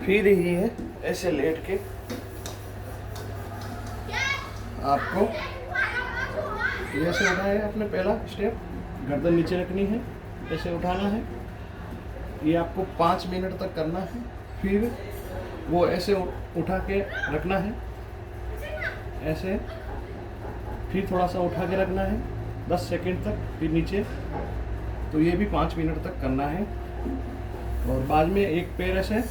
फिर ही है ऐसे लेट के आपको ये ऐसे उठाना है। अपने पहला स्टेप गर्दन नीचे रखनी है, ऐसे उठाना है। ये आपको 5 मिनट तक करना है। फिर वो ऐसे उठा के रखना है, ऐसे। फिर थोड़ा सा उठा के रखना है 10 सेकंड तक, फिर नीचे। तो ये भी 5 मिनट तक करना है। और बाद में एक पैर ऐसे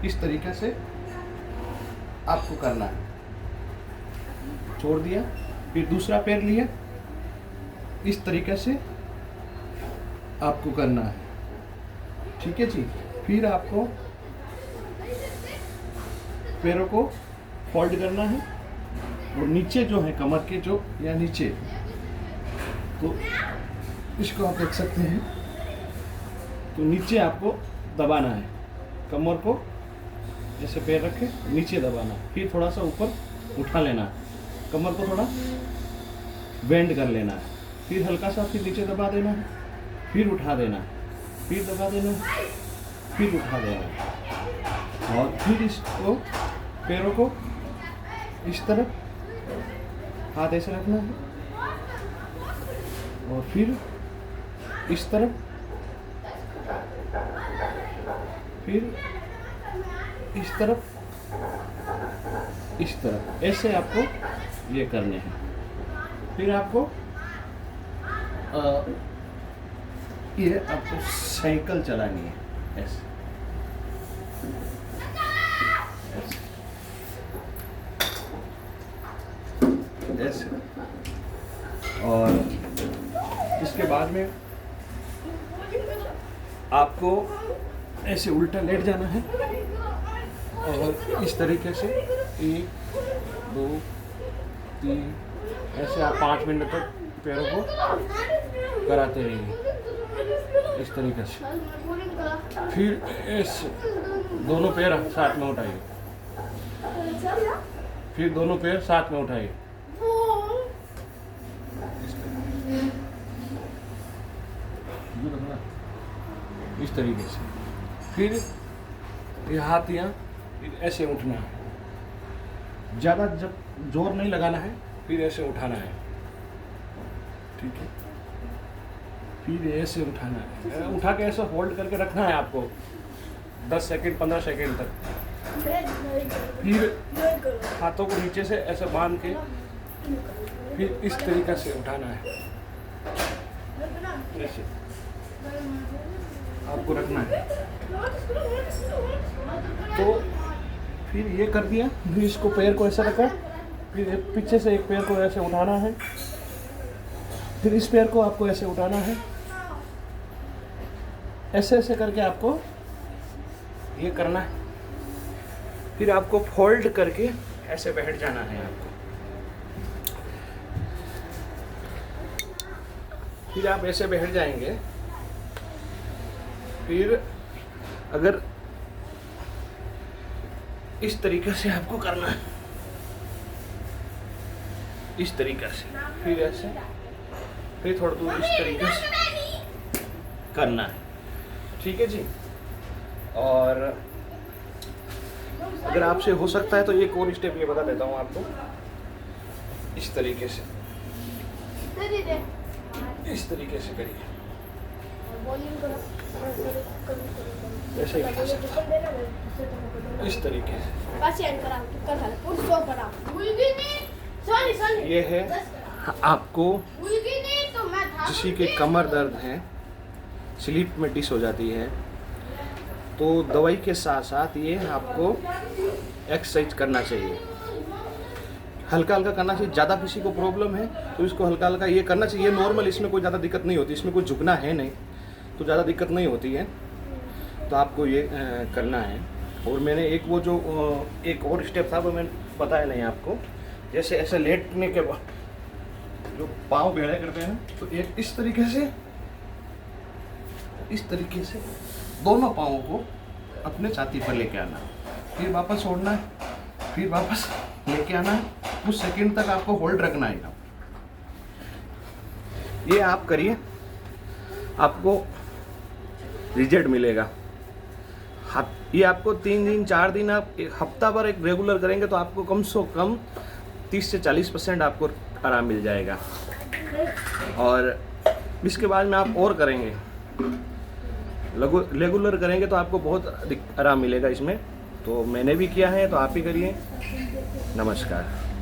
इस तरीके से आपको करना है। छोड़ दिया, फिर दूसरा पैर लिया, इस तरीके से आपको करना है। ठीक है जी। फिर आपको पैरों को फोल्ड करना है और नीचे जो है कमर के जो या नीचे, तो इसको आप देख सकते हैं। तो नीचे आपको दबाना है, कमर को ऐसे पैर रखे नीचे दबाना। फिर थोड़ा सा ऊपर उठा लेना है, कमर को थोड़ा बेंड कर लेना है। फिर हल्का सा फिर नीचे दबा देना है, फिर उठा देना है, फिर दबा देना है, फिर उठा देना है। और फिर इसको पैरों को इस तरफ हाथ ऐसे रखना है और फिर इस तरफ, फिर इस तरफ, इस तरफ, ऐसे आपको ये करने हैं। फिर आपको ये आपको साइकिल चलानी है, ऐसे ऐसे। और इसके बाद में आपको ऐसे उल्टा लेट जाना है और इस तरीके से 1 2 3 ऐसे आप 5 मिनट तक पैरों को कराते रहिए इस तरीके से। फिर ऐसे दोनों पैर साथ में उठाइए, फिर दोनों पैर साथ में उठाइए इस तरीके से। फिर ये हाथ यहाँ ऐसे उठना है, ज़्यादा जब जोर नहीं लगाना है, फिर ऐसे उठाना है। ठीक है, फिर ऐसे उठाना है, उठा के ऐसे होल्ड करके रखना है आपको 10 सेकंड 15 सेकंड तक। फिर हाथों को नीचे से ऐसे बांध के फिर इस तरीके से उठाना है, ऐसे आपको रखना है। तो फिर ये कर दिया, फिर इसको पैर को ऐसे रखा, फिर पीछे से एक पैर को ऐसे उठाना है, फिर इस पैर को आपको ऐसे उठाना है। ऐसे ऐसे करके आपको ये करना है। फिर आपको फोल्ड करके ऐसे बैठ जाना है आपको। फिर आप ऐसे बैठ जाएंगे। फिर अगर इस तरीके से आपको करना है, इस तरीके से, फिर ऐसे, फिर थोड़ा दूर इस तरीके से करना है। ठीक है जी। और अगर आपसे हो सकता है तो एक और स्टेप ये बता देता हूँ आपको। इस तरीके से, इस तरीके से करिए, ऐसे ही कर सकते हैं। इस तरीके से ये है आपको किसी के कमर दर्द है, स्लीप में डिस हो जाती है, तो दवाई के साथ साथ ये आपको एक्सरसाइज करना चाहिए। हल्का हल्का करना चाहिए। ज़्यादा किसी को प्रॉब्लम है तो इसको हल्का हल्का ये करना चाहिए। नॉर्मल, इसमें कोई ज़्यादा दिक्कत नहीं होती, इसमें कोई झुकना है नहीं, तो ज़्यादा दिक्कत नहीं होती है। तो आपको ये करना है। और मैंने एक वो जो एक और स्टेप था वो मैंने बताया नहीं आपको। जैसे ऐसे लेटने के बाद जो पाँव बेड़े करते हैं, तो एक इस तरीके से, इस तरीके से दोनों पाँवों को अपने छाती पर लेके आना, फिर वापस छोड़ना है, फिर वापस लेके आना है। कुछ सेकंड तक आपको होल्ड रखना है। ये आप करिए, आपको रिजल्ट मिलेगा। हाथ ये आपको 3 दिन 4 दिन आप एक हफ्ता भर एक रेगुलर करेंगे तो आपको कम से कम 30 से 40% आपको आराम मिल जाएगा। और इसके बाद में आप और करेंगे, रेगुलर करेंगे तो आपको बहुत आराम मिलेगा इसमें। तो मैंने भी किया है, तो आप भी करिए। नमस्कार।